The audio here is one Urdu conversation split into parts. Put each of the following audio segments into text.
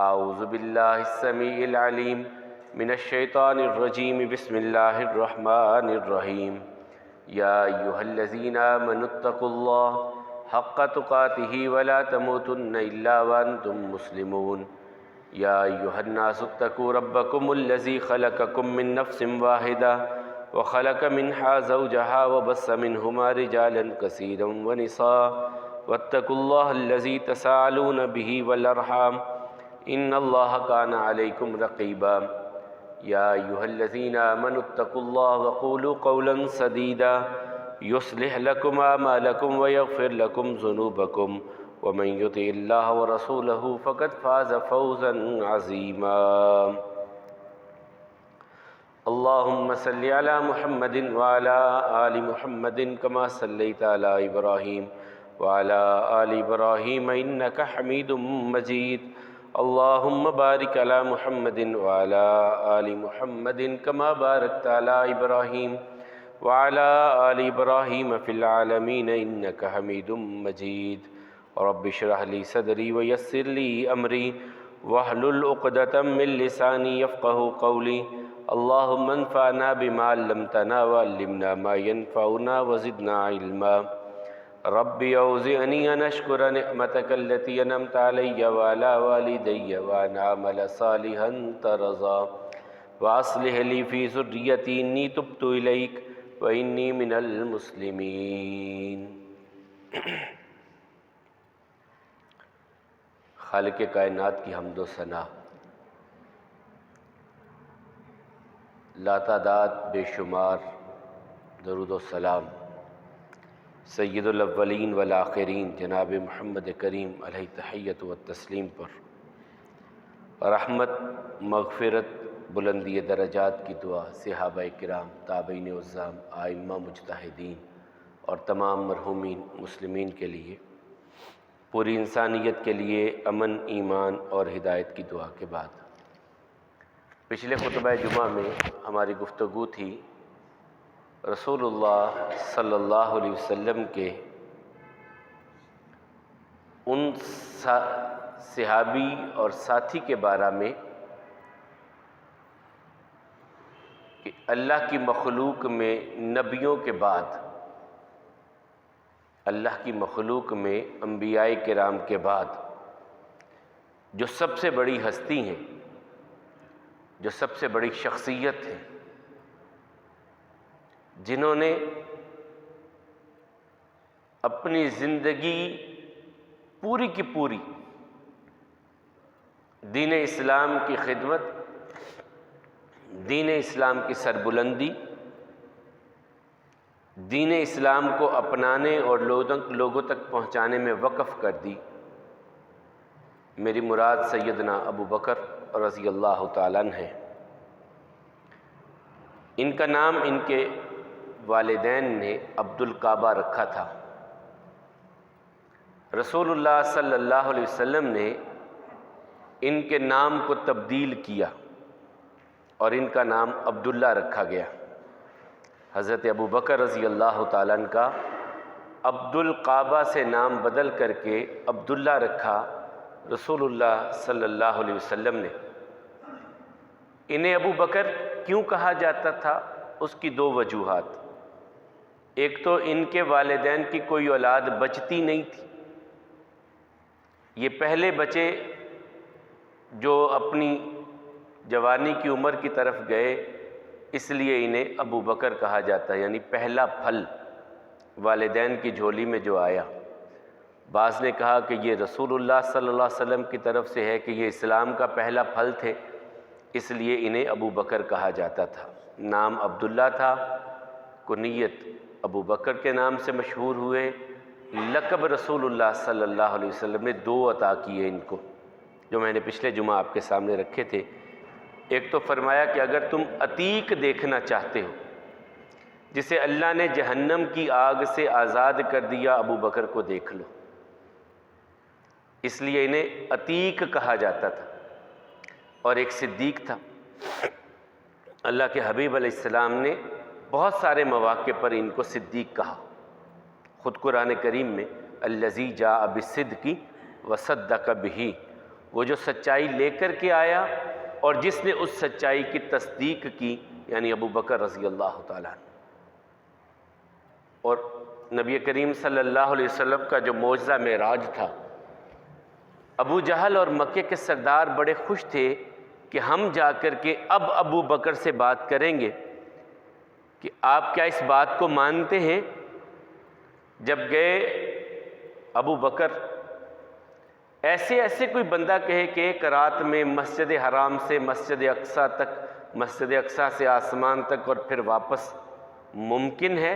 اعوذ باللہ السمیع العلیم من الشیطان الرجیم بسم اللہ الرحمن الرحیم یا ایہا الذین آمنوا اتقوا اللہ حق تقاتہ ولا تموتن الا وانتم مسلمون یا ایہا الناس اتقوا ربکم الذی خلقکم من نفس واحدہ وخلق منها زوجها وبث منهما رجالا كثيرا ونساء واتقوا الله الذي تساءلون به والأرحام إن الله كان عليكم رقيبا يا أيها الذين آمنوا اتقوا الله وقولوا قولا سديدا يصلح لكم أعمالكم ويغفر لكم ذنوبكم ومن يطع الله ورسوله فقد فاز فوزا عظيما اللهم صل على محمد وعلى آل محمد كما صليت على إبراهيم وعلى آل إبراهيم إنك حميد مجيد اللهم بارك على محمد وعلى آل محمد كما باركت على إبراهيم وعلى آل إبراهيم في العالمين إنك حميد مجيد رب اشرح لي صدري ويسر لي أمري واحلل عقدة من لساني يفقهوا قولي اللهم انفعنا بما علمتنا وعلمنا ما ينفعنا وزدنا علما رب اوزعني ان اشكر نعمتك التي انعمت علي وعلى والدي وان اعمل صالحا ترضى واصلح لي في ذريتي اني تبت اليك واني من المسلمين۔ خالق کائنات کی حمد و ثنا، لاتعداد بے شمار درود و سلام سید الاولین والآخرین جناب محمد کریم علیہ تحیت و تسلیم پر، رحمت، مغفرت، بلندی درجات کی دعا صحابہ کرام، تابعین عظام، ائمہ مجتہدین اور تمام مرحومین مسلمین کے لیے، پوری انسانیت کے لیے امن، ایمان اور ہدایت کی دعا کے بعد، پچھلے خطبہ جمعہ میں ہماری گفتگو تھی رسول اللہ صلی اللہ علیہ وسلم کے ان صحابی اور ساتھی کے بارے میں کہ اللہ کی مخلوق میں نبیوں کے بعد، اللہ کی مخلوق میں انبیاء کرام کے بعد جو سب سے بڑی ہستی ہیں، جو سب سے بڑی شخصیت ہے، جنہوں نے اپنی زندگی پوری کی پوری دین اسلام کی خدمت، دین اسلام کی سربلندی، دین اسلام کو اپنانے اور لوگوں تک پہنچانے میں وقف کر دی۔ میری مراد سیدنا ابو بکر رضی اللہ تعالیٰ عنہ ہے۔ ان کا نام ان کے والدین نے عبد القعبہ رکھا تھا۔ رسول اللہ صلی اللہ علیہ وسلم نے ان کے نام کو تبدیل کیا اور ان کا نام عبداللہ رکھا گیا۔ حضرت ابو بکر رضی اللہ تعالیٰ عنہ کا عبد القعبہ سے نام بدل کر کے عبداللہ رکھا رسول اللہ صلی اللہ علیہ وسلم نے۔ انہیں ابو بکر کیوں کہا جاتا تھا؟ اس کی دو وجوہات۔ ایک تو ان کے والدین کی کوئی اولاد بچتی نہیں تھی، یہ پہلے بچے جو اپنی جوانی کی عمر کی طرف گئے، اس لیے انہیں ابو بکر کہا جاتا ہے، یعنی پہلا پھل والدین کی جھولی میں جو آیا۔ بعض نے کہا کہ یہ رسول اللہ صلی اللہ علیہ وسلم کی طرف سے ہے کہ یہ اسلام کا پہلا پھل تھے، اس لیے انہیں ابو بکر کہا جاتا تھا۔ نام عبداللہ تھا، کنیت ابو بکر کے نام سے مشہور ہوئے۔ لقب رسول اللہ صلی اللہ علیہ وسلم نے دو عطا کیے ان کو، جو میں نے پچھلے جمعہ آپ کے سامنے رکھے تھے۔ ایک تو فرمایا کہ اگر تم عتیق دیکھنا چاہتے ہو، جسے اللہ نے جہنم کی آگ سے آزاد کر دیا، ابو بکر کو دیکھ لو، اس لیے انہیں عتیق کہا جاتا تھا۔ اور ایک صدیق تھا، اللہ کے حبیب علیہ السلام نے بہت سارے مواقع پر ان کو صدیق کہا۔ خود قرآن کریم میں الذی جاء بالصدق وصدق بہ، وہ جو سچائی لے کر کے آیا اور جس نے اس سچائی کی تصدیق کی، یعنی ابو بکر رضی اللہ تعالیٰ عنہ۔ اور نبی کریم صلی اللہ علیہ وسلم کا جو معجزہ معراج تھا، ابو جہل اور مکے کے سردار بڑے خوش تھے کہ ہم جا کر کے اب ابو بکر سے بات کریں گے کہ آپ کیا اس بات کو مانتے ہیں؟ جب گئے ابو بکر، ایسے کوئی بندہ کہے کہ ایک رات میں مسجد حرام سے مسجد اقصیٰ تک، مسجد اقصیٰ سے آسمان تک اور پھر واپس ممکن ہے؟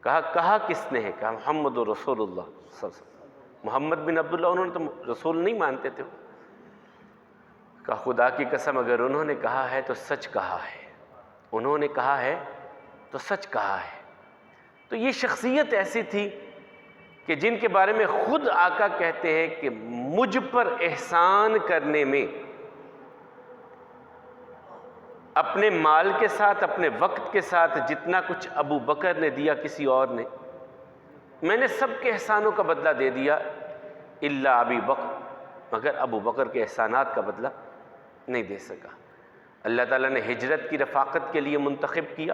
کہا کس نے ہے؟ کہا محمد رسول اللہ صلی اللہ علیہ وسلم۔ محمد بن عبداللہ، انہوں نے تو رسول نہیں مانتے تھے۔ کہا خدا کی قسم اگر انہوں نے کہا ہے تو سچ کہا ہے، انہوں نے کہا ہے تو سچ کہا ہے۔ تو یہ شخصیت ایسی تھی کہ جن کے بارے میں خود آقا کہتے ہیں کہ مجھ پر احسان کرنے میں اپنے مال کے ساتھ، اپنے وقت کے ساتھ جتنا کچھ ابو بکر نے دیا کسی اور نے، میں نے سب کے احسانوں کا بدلہ دے دیا الا ابی بکر، مگر ابو بکر کے احسانات کا بدلہ نہیں دے سکا۔ اللہ تعالیٰ نے ہجرت کی رفاقت کے لیے منتخب کیا،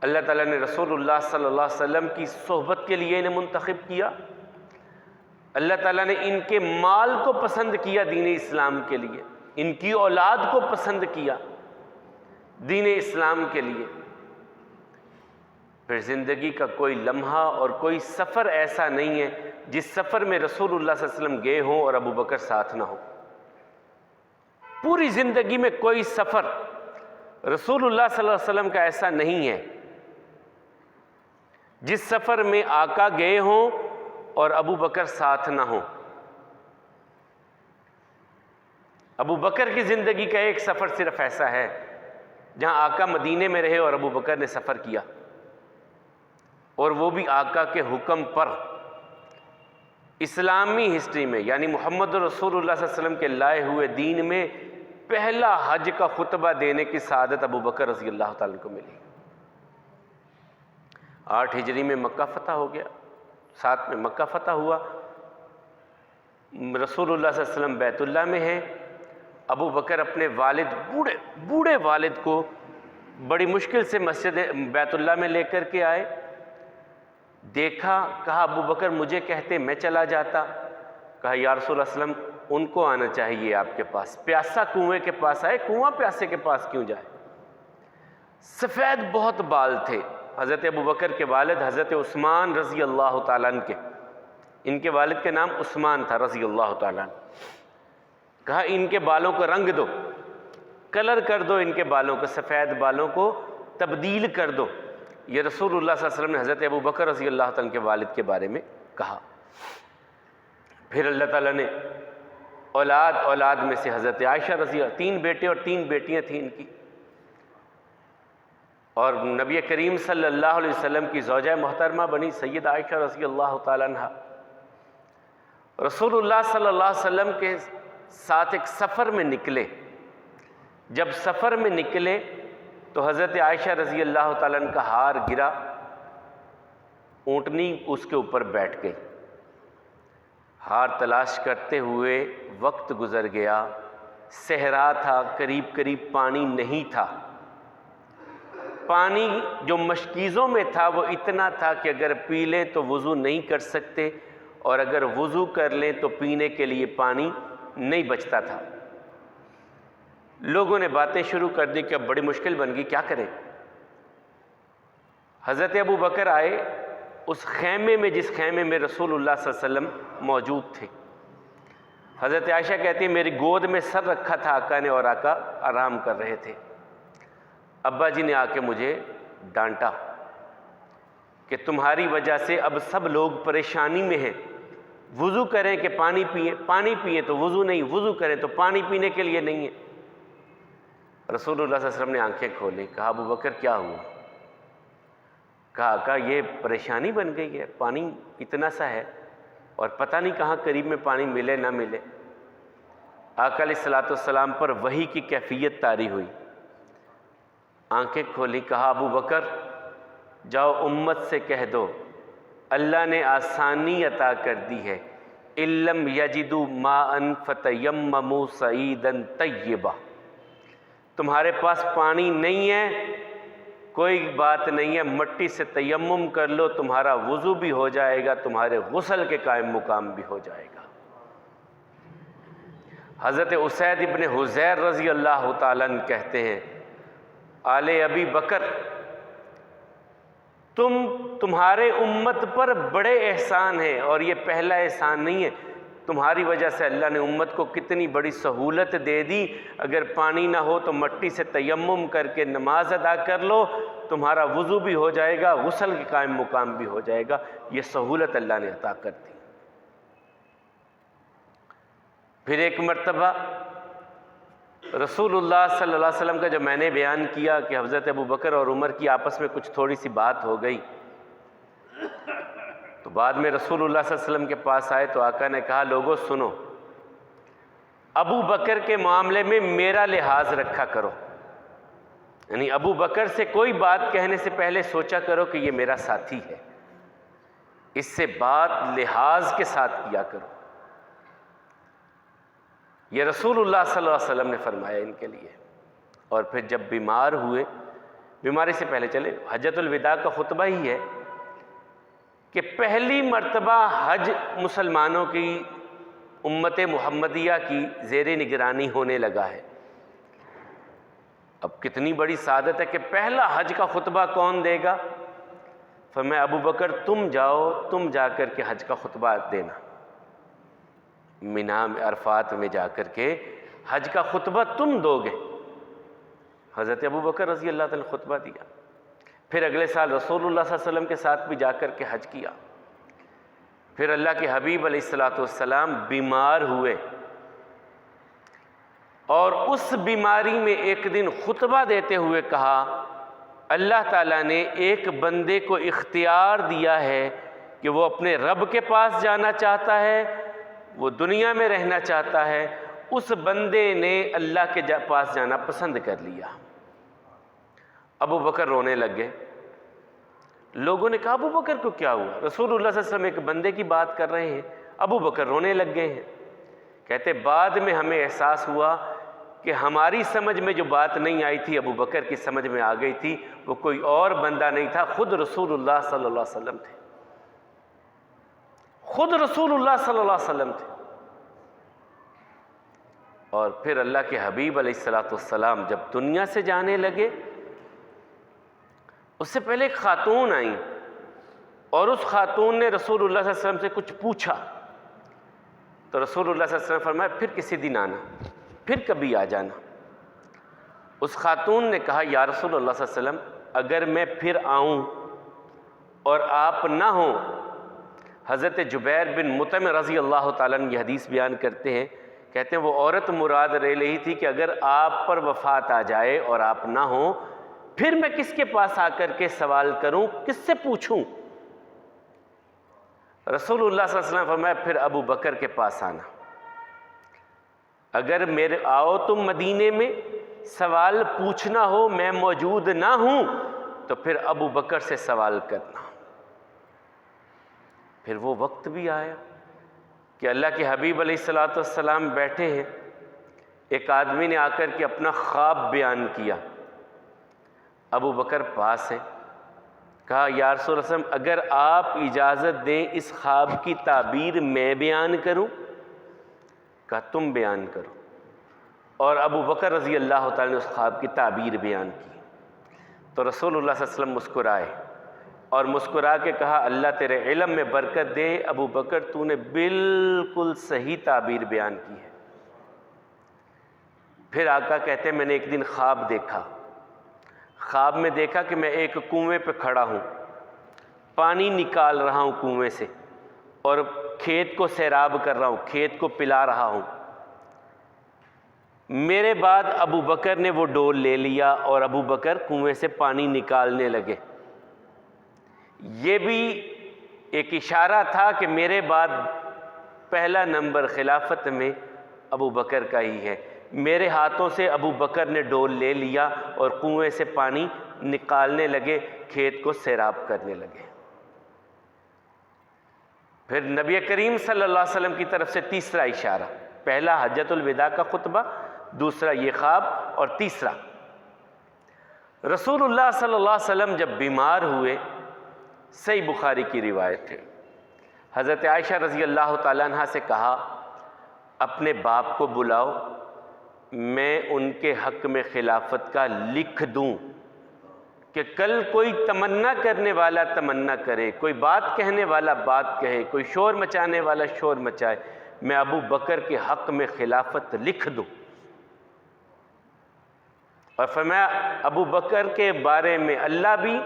اللہ تعالیٰ نے رسول اللہ صلی اللہ علیہ وسلم کی صحبت کے لیے انہیں منتخب کیا، اللہ تعالیٰ نے ان کے مال کو پسند کیا دین اسلام کے لیے، ان کی اولاد کو پسند کیا دین اسلام کے لیے۔ پھر زندگی کا کوئی لمحہ اور کوئی سفر ایسا نہیں ہے جس سفر میں رسول اللہ صلی اللہ علیہ وسلم گئے ہوں اور ابو بکر ساتھ نہ ہو۔ پوری زندگی میں کوئی سفر رسول اللہ صلی اللہ علیہ وسلم کا ایسا نہیں ہے جس سفر میں آقا گئے ہوں اور ابو بکر ساتھ نہ ہوں۔ ابو بکر کی زندگی کا ایک سفر صرف ایسا ہے جہاں آقا مدینے میں رہے اور ابو بکر نے سفر کیا، اور وہ بھی آقا کے حکم پر۔ اسلامی ہسٹری میں یعنی محمد رسول اللہ صلی اللہ علیہ وسلم کے لائے ہوئے دین میں پہلا حج کا خطبہ دینے کی سعادت ابو بکر رضی اللہ تعالیٰ کو ملی۔ 8 ہجری میں مکہ فتح ہو گیا، 7 میں مکہ فتح ہوا، رسول اللہ صلی اللہ علیہ وسلم بیت اللہ میں ہیں، ابو بکر اپنے والد بوڑھے والد کو بڑی مشکل سے مسجد بیت اللہ میں لے کر کے آئے، دیکھا، کہا ابو بکر مجھے کہتے میں چلا جاتا، کہا یا رسول اللہ صلی اللہ علیہ وسلم ان کو آنا چاہیے آپ کے پاس، پیاسا کنویں کے پاس آئے، کنواں پیاسے کے پاس کیوں جائے؟ سفید بہت بال تھے حضرت ابو بکر کے والد حضرت عثمان رضی اللہ تعالیٰ عنہ کے، ان کے والد کے نام عثمان تھا رضی اللہ تعالیٰ عنہ۔ کہا ان کے بالوں کو رنگ دو، کلر کر دو، ان کے بالوں کو، سفید بالوں کو تبدیل کر دو۔ یہ رسول اللہ صلی اللہ علیہ وسلم نے حضرت ابو بکر رضی اللہ تعالیٰ عنہ کے والد کے بارے میں کہا۔ پھر اللہ تعالیٰ نے اولاد میں سے حضرت عائشہ رضی اللہ، 3 بیٹے اور 3 بیٹیاں تھیں ان کی، اور نبی کریم صلی اللہ علیہ وسلم کی زوجہ محترمہ بنی سید عائشہ رضی اللہ تعالیٰ عنہ۔ رسول اللہ صلی اللہ علیہ وسلم کے ساتھ ایک سفر میں نکلے، جب سفر میں نکلے تو حضرت عائشہ رضی اللہ تعالیٰ عنہ کا ہار گرا، اونٹنی اس کے اوپر بیٹھ گئی، ہار تلاش کرتے ہوئے وقت گزر گیا، صحرا تھا، قریب پانی نہیں تھا، پانی جو مشکیزوں میں تھا وہ اتنا تھا کہ اگر پی لیں تو وضو نہیں کر سکتے، اور اگر وضو کر لیں تو پینے کے لیے پانی نہیں بچتا تھا۔ لوگوں نے باتیں شروع کر دی کہ اب بڑی مشکل بن گئی، کیا کریں؟ حضرت ابو بکر آئے اس خیمے میں جس خیمے میں رسول اللہ صلی اللہ علیہ وسلم موجود تھے۔ حضرت عائشہ کہتی ہیں میری گود میں سر رکھا تھا آقا نے، اور آقا آرام کر رہے تھے۔ ابا جی نے آ کے مجھے ڈانٹا کہ تمہاری وجہ سے اب سب لوگ پریشانی میں ہیں، وضو کریں کہ پانی پئیں تو وضو نہیں، وضو کریں تو پانی پینے کے لیے نہیں ہے۔ رسول اللہ صلی اللہ علیہ وسلم نے آنکھیں کھولی، کہا ابو بکر کیا ہوا؟ کہا آقا یہ پریشانی بن گئی ہے، پانی اتنا سا ہے اور پتہ نہیں کہاں قریب میں پانی ملے نہ ملے۔ آقا علیہ الصلوۃ والسلام پر وحی کی کیفیت طاری ہوئی، آنکھیں کھولی، کہا ابو بکر جاؤ امت سے کہہ دو اللہ نے آسانی عطا کر دی ہے، اِلَّمْ يَجِدُوا مَاءً فَتَيَمَّمُوا صَعِيدًا طَيِّبًا، تمہارے پاس پانی نہیں ہے کوئی بات نہیں ہے، مٹی سے تیمم کر لو، تمہارا وضو بھی ہو جائے گا، تمہارے غسل کے قائم مقام بھی ہو جائے گا۔ حضرت اسید ابن حضیر رضی اللہ تعالیٰ عنہ کہتے ہیں آل ابی بکر تمہارے امت پر بڑے احسان ہیں، اور یہ پہلا احسان نہیں ہے، تمہاری وجہ سے اللہ نے امت کو کتنی بڑی سہولت دے دی، اگر پانی نہ ہو تو مٹی سے تیمم کر کے نماز ادا کر لو، تمہارا وضو بھی ہو جائے گا، غسل کے قائم مقام بھی ہو جائے گا، یہ سہولت اللہ نے عطا کر دی۔ پھر ایک مرتبہ رسول اللہ صلی اللہ علیہ وسلم کا جو میں نے بیان کیا کہ حضرت ابو بکر اور عمر کی آپس میں کچھ تھوڑی سی بات ہو گئی، تو بعد میں رسول اللہ صلی اللہ علیہ وسلم کے پاس آئے تو آقا نے کہا لوگو سنو، ابو بکر کے معاملے میں میرا لحاظ رکھا کرو، یعنی ابو بکر سے کوئی بات کہنے سے پہلے سوچا کرو کہ یہ میرا ساتھی ہے، اس سے بات لحاظ کے ساتھ کیا کرو۔ یہ رسول اللہ صلی اللہ علیہ وسلم نے فرمایا ان کے لیے۔ اور پھر جب بیمار ہوئے، بیماری سے پہلے چلے حجۃ الوداع کا خطبہ ہی ہے کہ پہلی مرتبہ حج مسلمانوں کی امت محمدیہ کی زیر نگرانی ہونے لگا ہے۔ اب کتنی بڑی سعادت ہے کہ پہلا حج کا خطبہ کون دے گا؟ فرمایا ابو بکر تم جاؤ، تم جا کر کے حج کا خطبہ دینا، مینا میں عرفات میں جا کر کے حج کا خطبہ تم دو گے۔ حضرت ابو بکر رضی اللہ تعالیٰ نے خطبہ دیا، پھر اگلے سال رسول اللہ صلی اللہ علیہ وسلم کے ساتھ بھی جا کر کے حج کیا۔ پھر اللہ کے حبیب علیہ السلام بیمار ہوئے، اور اس بیماری میں ایک دن خطبہ دیتے ہوئے کہا اللہ تعالیٰ نے ایک بندے کو اختیار دیا ہے کہ وہ اپنے رب کے پاس جانا چاہتا ہے، وہ دنیا میں رہنا چاہتا ہے، اس بندے نے اللہ کے پاس جانا پسند کر لیا۔ ابو بکر رونے لگ گئے۔ لوگوں نے کہا ابو بکر کو کیا ہوا؟ رسول اللہ صلی اللہ علیہ وسلم ایک بندے کی بات کر رہے ہیں، ابو بکر رونے لگ گئے ہیں۔ کہتے بعد میں ہمیں احساس ہوا کہ ہماری سمجھ میں جو بات نہیں آئی تھی ابو بکر کی سمجھ میں آ گئی تھی، وہ کوئی اور بندہ نہیں تھا، خود رسول اللہ صلی اللہ علیہ وسلم تھے، خود رسول اللہ صلی اللہ علیہ وسلم تھے۔ اور پھر اللہ کے حبیب علیہ السلام جب دنیا سے جانے لگے، اس سے پہلے ایک خاتون آئیں، اور اس خاتون نے رسول اللہ صلی اللہ علیہ وسلم سے کچھ پوچھا، تو رسول اللہ صلی اللہ علیہ وسلم فرمایا پھر کسی دن آنا، پھر کبھی آ جانا۔ اس خاتون نے کہا یا رسول اللہ صلی اللہ علیہ وسلم اگر میں پھر آؤں اور آپ نہ ہوں، حضرت جبیر بن مطعم رضی اللہ تعالیٰ عنہ یہ حدیث بیان کرتے ہیں، کہتے ہیں وہ عورت مراد رہ رہی تھی کہ اگر آپ پر وفات آ جائے اور آپ نہ ہوں، پھر میں کس کے پاس آ کر کے سوال کروں، کس سے پوچھوں؟ رسول اللہ صلی اللہ علیہ وسلم فرمایا پھر ابو بکر کے پاس آنا، اگر میرے آؤ تم مدینے میں سوال پوچھنا ہو میں موجود نہ ہوں تو پھر ابو بکر سے سوال کرنا۔ پھر وہ وقت بھی آیا کہ اللہ کے حبیب علیہ السلام بیٹھے ہیں، ایک آدمی نے آ کر کے اپنا خواب بیان کیا، ابو بکر پاس ہیں، کہا یا رسول اللہ اگر آپ اجازت دیں اس خواب کی تعبیر میں بیان کروں؟ کہا تم بیان کرو، اور ابو بکر رضی اللہ تعالیٰ نے اس خواب کی تعبیر بیان کی، تو رسول اللہ صلی اللہ علیہ وسلم مسکرائے اور مسکرا کے کہا اللہ تیرے علم میں برکت دے ابو بکر، تو نے بالکل صحیح تعبیر بیان کی ہے۔ پھر آقا کہتے ہیں میں نے ایک دن خواب دیکھا، خواب میں دیکھا کہ میں ایک کنویں پہ کھڑا ہوں، پانی نکال رہا ہوں کنویں سے، اور کھیت کو سیراب کر رہا ہوں، کھیت کو پلا رہا ہوں۔ میرے بعد ابو بکر نے وہ ڈول لے لیا اور ابو بکر کنویں سے پانی نکالنے لگے۔ یہ بھی ایک اشارہ تھا کہ میرے بعد پہلا نمبر خلافت میں ابو بکر کا ہی ہے۔ میرے ہاتھوں سے ابو بکر نے ڈول لے لیا اور کنویں سے پانی نکالنے لگے، کھیت کو سیراب کرنے لگے۔ پھر نبی کریم صلی اللہ علیہ وسلم کی طرف سے تیسرا اشارہ، پہلا حجۃ الوداع کا خطبہ، دوسرا یہ خواب، اور تیسرا رسول اللہ صلی اللہ علیہ وسلم جب بیمار ہوئے، صحیح بخاری کی روایت ہے، حضرت عائشہ رضی اللہ تعالیٰ عنہ سے کہا اپنے باپ کو بلاؤ، میں ان کے حق میں خلافت کا لکھ دوں کہ کل کوئی تمنا کرنے والا تمنا کرے، کوئی بات کہنے والا بات کہے، کوئی شور مچانے والا شور مچائے، میں ابو بکر کے حق میں خلافت لکھ دوں۔ اور فرمایا ابو بکر کے بارے میں اللہ بھی،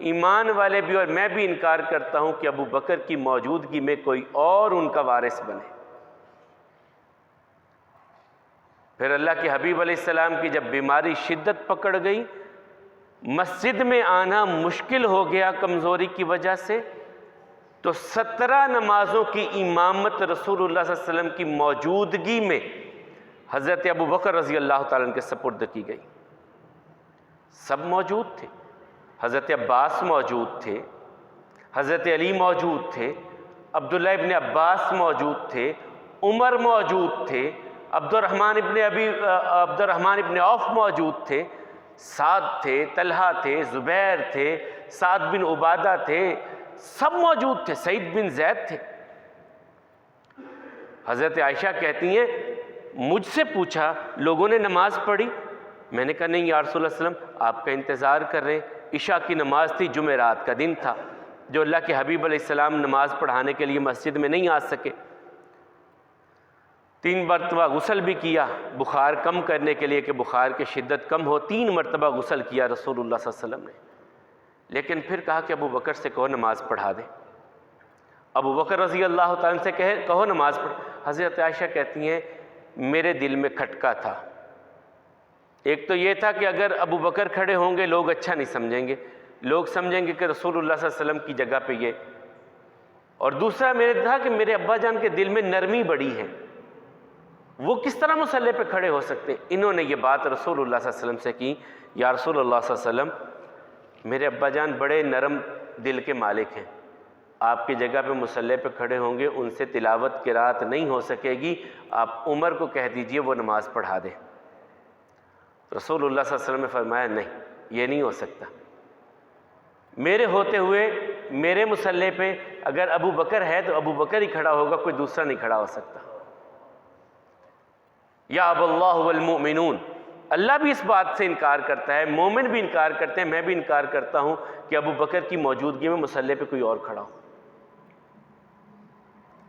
ایمان والے بھی اور میں بھی انکار کرتا ہوں کہ ابو بکر کی موجودگی میں کوئی اور ان کا وارث بنے۔ پھر اللہ کے حبیب علیہ السلام کی جب بیماری شدت پکڑ گئی، مسجد میں آنا مشکل ہو گیا کمزوری کی وجہ سے، تو 17 نمازوں کی امامت رسول اللہ صلی اللہ علیہ وسلم کی موجودگی میں حضرت ابو بکر رضی اللہ تعالیٰ عنہ کے سپرد کی گئی۔ سب موجود تھے، حضرت عباس موجود تھے، حضرت علی موجود تھے، عبداللہ ابن عباس موجود تھے، عمر موجود تھے، عبد الرحمن ابن عوف موجود تھے، سعد تھے، طلحہ تھے، زبیر تھے، سعد بن عبادہ تھے، سب موجود تھے، سعید بن زید تھے۔ حضرت عائشہ کہتی ہیں مجھ سے پوچھا لوگوں نے نماز پڑھی؟ میں نے کہا نہیں یا رسول اللہ صلی اللہ علیہ وسلم، آپ کا انتظار کر رہے ہیں۔ عشاء کی نماز تھی، جمعرات کا دن تھا، جو اللہ کے حبیب علیہ السلام نماز پڑھانے کے لیے مسجد میں نہیں آ سکے۔ 3 مرتبہ غسل بھی کیا بخار کم کرنے کے لیے کہ بخار کی شدت کم ہو، 3 مرتبہ غسل کیا رسول اللہ صلی اللہ علیہ وسلم نے، لیکن پھر کہا کہ ابو بکر سے کہو نماز پڑھا دے۔ ابو بکر رضی اللہ تعالیٰ سے کہو نماز پڑھ۔ حضرت عائشہ کہتی ہیں میرے دل میں کھٹکا تھا، ایک تو یہ تھا کہ اگر ابو بکر کھڑے ہوں گے لوگ اچھا نہیں سمجھیں گے، لوگ سمجھیں گے کہ رسول اللہ صلی اللہ علیہ وسلم کی جگہ پہ یہ، اور دوسرا میرے تھا کہ میرے ابا جان کے دل میں نرمی بڑی ہے، وہ کس طرح مصلی پہ کھڑے ہو سکتے۔ انہوں نے یہ بات رسول اللہ صلی اللہ علیہ وسلم سے کی، یا رسول اللہ صلی اللہ علیہ وسلم میرے ابا جان بڑے نرم دل کے مالک ہیں، آپ کی جگہ پہ مصلی پہ کھڑے ہوں گے، ان سے تلاوت قرات نہیں ہو سکے گی، آپ عمر کو کہہ دیجئے وہ نماز پڑھا دے۔ رسول اللہ صلی اللہ علیہ وسلم نے فرمایا نہیں، یہ نہیں ہو سکتا، میرے ہوتے ہوئے میرے مصلی پہ اگر ابو بکر ہے تو ابو بکر ہی کھڑا ہوگا، کوئی دوسرا نہیں کھڑا ہو سکتا۔ یا اب اللہ والمؤمنون، اللہ بھی اس بات سے انکار کرتا ہے، مومن بھی انکار کرتے ہیں، میں بھی انکار کرتا ہوں کہ ابو بکر کی موجودگی میں مصلی پہ کوئی اور کھڑا ہو۔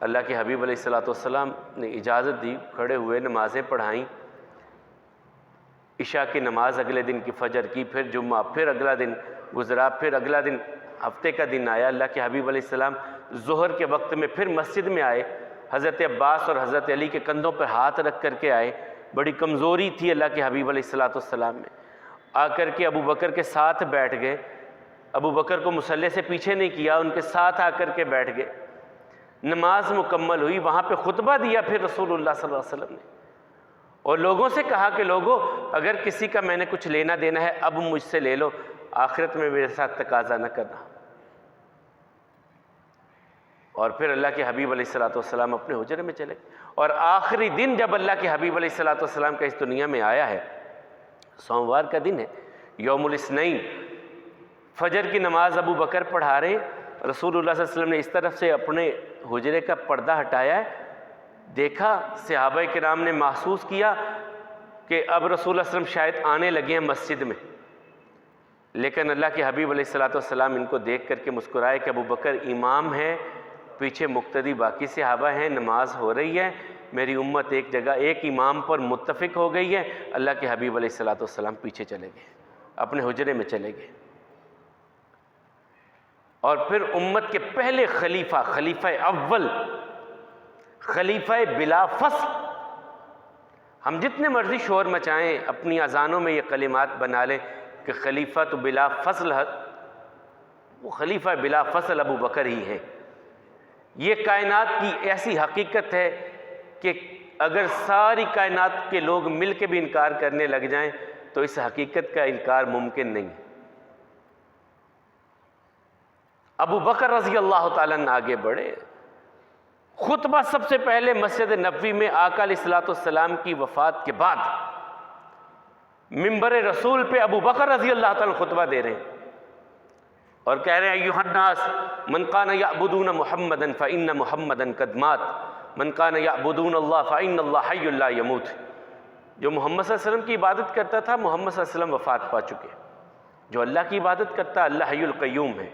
اللہ کے حبیب علیہ السلام نے اجازت دی، کھڑے ہوئے نمازیں پڑھائیں، عشاء کی نماز اگلے دن کی فجر کی، پھر جمعہ، پھر اگلا دن گزرا، پھر اگلا دن ہفتے کا دن آیا، اللہ کے حبیب علیہ السلام ظہر کے وقت میں پھر مسجد میں آئے، حضرت عباس اور حضرت علی کے کندھوں پر ہاتھ رکھ کر کے آئے، بڑی کمزوری تھی اللہ کے حبیب علیہ السلام میں، آ کر کے ابو بکر کے ساتھ بیٹھ گئے، ابو بکر کو مصلی سے پیچھے نہیں کیا، ان کے ساتھ آ کر کے بیٹھ گئے، نماز مکمل ہوئی، وہاں پہ خطبہ دیا پھر رسول اللہ صلی اللہ علیہ وسلم نے، اور لوگوں سے کہا کہ لوگوں اگر کسی کا میں نے کچھ لینا دینا ہے اب مجھ سے لے لو، آخرت میں میرے ساتھ تقاضا نہ کرنا۔ اور پھر اللہ کے حبیب علیہ السلام اپنے حجرے میں چلے، اور آخری دن جب اللہ کے حبیب علیہ السلام کا اس دنیا میں آیا ہے، سوموار کا دن ہے، یوم الاثنین، فجر کی نماز ابو بکر پڑھا رہے، رسول اللہ صلی اللہ علیہ وسلم نے اس طرف سے اپنے حجرے کا پردہ ہٹایا ہے، دیکھا، صحابہ کرام نے محسوس کیا کہ اب رسول اللہ صلی اللہ علیہ وسلم شاید آنے لگے ہیں مسجد میں، لیکن اللہ کے حبیب علیہ السلام ان کو دیکھ کر کے مسکرائے کہ ابو بکر امام ہے، پیچھے مقتدی باقی صحابہ ہیں، نماز ہو رہی ہے، میری امت ایک جگہ ایک امام پر متفق ہو گئی ہے۔ اللہ کے حبیب علیہ السلام پیچھے چلے گئے، اپنے حجرے میں چلے گئے، اور پھر امت کے پہلے خلیفہ اول، خلیفہ بلا فصل، ہم جتنے مرضی شور مچائیں، اپنی اذانوں میں یہ کلمات بنا لیں کہ خلیفہ تو بلا فصل ہے، وہ خلیفہ بلا فصل ابو بکر ہی ہے۔ یہ کائنات کی ایسی حقیقت ہے کہ اگر ساری کائنات کے لوگ مل کے بھی انکار کرنے لگ جائیں تو اس حقیقت کا انکار ممکن نہیں۔ ابو بکر رضی اللہ تعالیٰ عنہ آگے بڑھے، خطبہ سب سے پہلے مسجد نبوی میں آقا علیہ الصلوۃ والسلام کی وفات کے بعد منبر رسول پہ ابو بکر رضی اللہ تعالیٰ خطبہ دے رہے ہیں اور کہہ رہے ہیں ایھا الناس من کان یعبدون محمدا فإن محمدا قد مات من کان یعبدون اللہ فإن اللہ حی لا یموت۔ جو محمد صلی اللہ علیہ وسلم کی عبادت کرتا تھا محمد صلی اللہ علیہ وسلم وفات پا چکے، جو اللہ کی عبادت کرتا اللہ حی القیوم ہے۔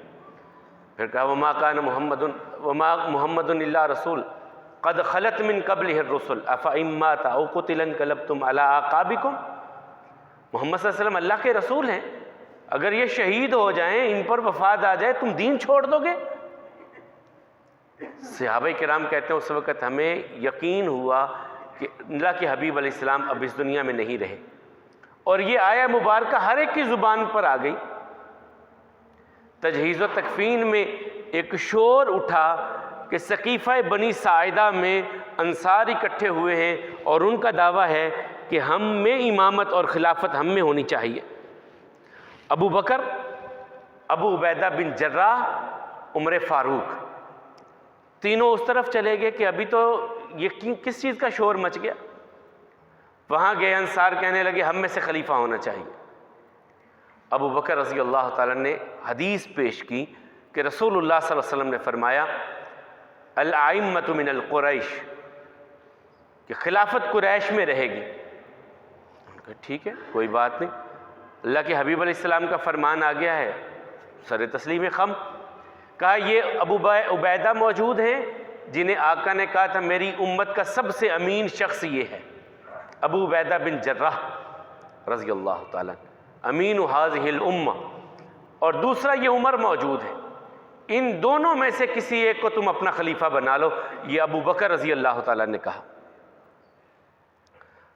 پھر کہا وما کان محمد الا رسول قد خلت من قبلہ الرسل افإن مات او قتل انقلبتم علی اعقابکم۔ محمد صلی اللہ علیہ وسلم اللہ کے رسول ہیں، اگر یہ شہید ہو جائیں، ان پر وفات آ جائے، تم دین چھوڑ دو گے؟ صحابہ کرام کہتے ہیں اس وقت ہمیں یقین ہوا کہ اللہ کے حبیب علیہ السلام اب اس دنیا میں نہیں رہے، اور یہ آیہ مبارکہ ہر ایک کی زبان پر آ گئی۔ تجہیز و تکفین میں ایک شور اٹھا کہ سقیفہ بنی ساعدہ میں انصار اکٹھے ہوئے ہیں اور ان کا دعویٰ ہے کہ ہم میں امامت اور خلافت ہم میں ہونی چاہیے۔ ابو بکر، ابو عبیدہ بن جراح، عمر فاروق، تینوں اس طرف چلے گئے کہ ابھی تو یہ کس چیز کا شور مچ گیا۔ وہاں گئے انصار کہنے لگے ہم میں سے خلیفہ ہونا چاہیے۔ ابو بکر رضی اللہ تعالیٰ نے حدیث پیش کی کہ رسول اللہ صلی اللہ علیہ وسلم نے فرمایا الائمۃ من القریش، کہ خلافت قریش میں رہے گی۔ ٹھیک ہے، کوئی بات نہیں، اللہ کے حبیب علیہ السلام کا فرمان آ گیا ہے، سر تسلیم خم۔ کہا یہ ابو عبیدہ موجود ہیں جنہیں آقا نے کہا تھا میری امت کا سب سے امین شخص یہ ہے، ابو عبیدہ بن جراح رضی اللہ تعالیٰ امین ہذہ الامہ، اور دوسرا یہ عمر موجود ہے، ان دونوں میں سے کسی ایک کو تم اپنا خلیفہ بنا لو، یہ ابو بکر رضی اللہ تعالیٰ نے کہا۔